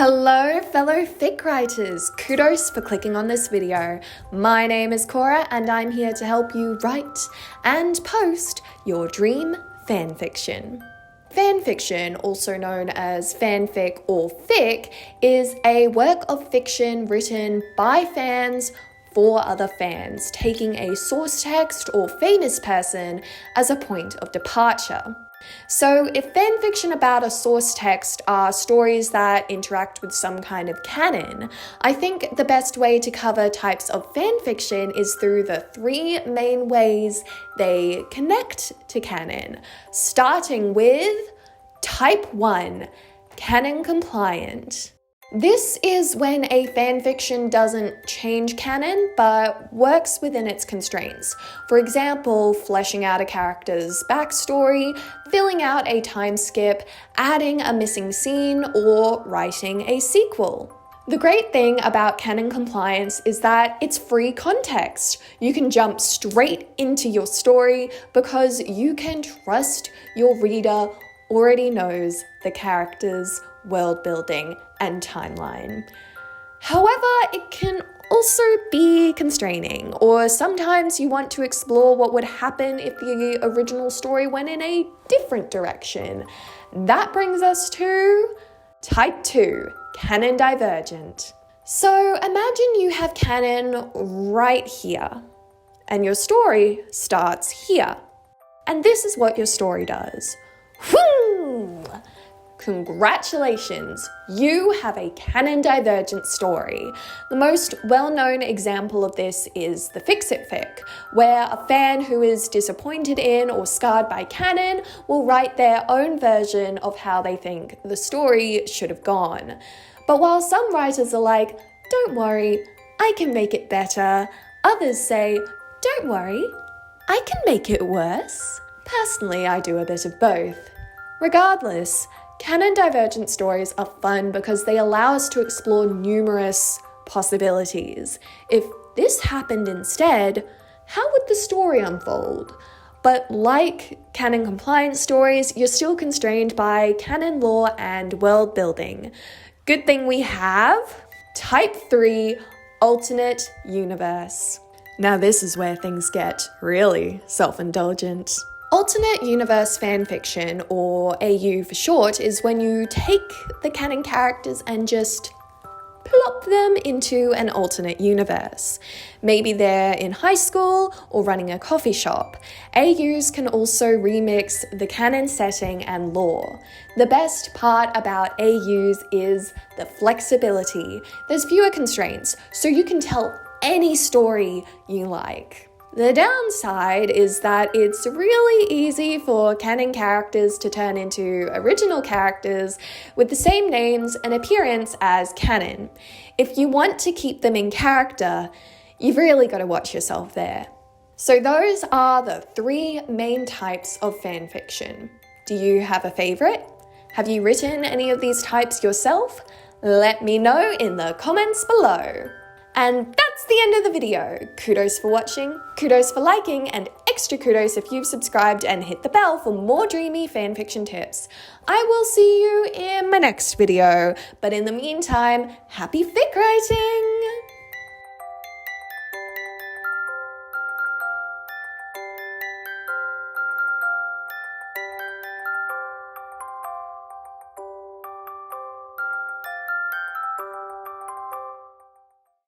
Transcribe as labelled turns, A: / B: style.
A: Hello fellow fic writers, kudos for clicking on this video. My name is Cora and I'm here to help you write and post your dream fanfiction. Fanfiction, also known as fanfic or fic, is a work of fiction written by fans for other fans, taking a source text or famous person as a point of departure. So if fanfiction about a source text are stories that interact with some kind of canon, I think the best way to cover types of fanfiction is through the three main ways they connect to canon, starting with Type 1, canon compliant. This is when a fanfiction doesn't change canon, but works within its constraints. For example, fleshing out a character's backstory, filling out a time skip, adding a missing scene, or writing a sequel. The great thing about canon compliance is that it's free context. You can jump straight into your story because you can trust your reader already knows the character's world building and timeline. However, it can also be constraining, or sometimes you want to explore what would happen if the original story went in a different direction. That brings us to Type 2, canon divergent. So imagine you have canon right here, and your story starts here. And this is what your story does. Whoo! Congratulations, you have a canon divergent story. The most well-known example of this is the Fix-It fic, where a fan who is disappointed in or scarred by canon will write their own version of how they think the story should have gone. But while some writers are like, don't worry, I can make it better, others say, don't worry, I can make it worse. Personally, I do a bit of both. Regardless, canon divergent stories are fun because they allow us to explore numerous possibilities. If this happened instead, how would the story unfold? But like canon compliant stories, you're still constrained by canon lore and world building. Good thing we have Type 3, alternate universe. Now this is where things get really self-indulgent. Alternate universe fanfiction, or AU for short, is when you take the canon characters and just plop them into an alternate universe. Maybe they're in high school or running a coffee shop. AUs can also remix the canon setting and lore. The best part about AUs is the flexibility. There's fewer constraints, so you can tell any story you like. The downside is that it's really easy for canon characters to turn into original characters with the same names and appearance as canon. If you want to keep them in character, you've really got to watch yourself there. So those are the three main types of fanfiction. Do you have a favorite? Have you written any of these types yourself? Let me know in the comments below. And that's the end of the video. Kudos for watching, kudos for liking, and extra kudos if you've subscribed and hit the bell for more dreamy fanfiction tips. I will see you in my next video, but in the meantime, happy fic writing!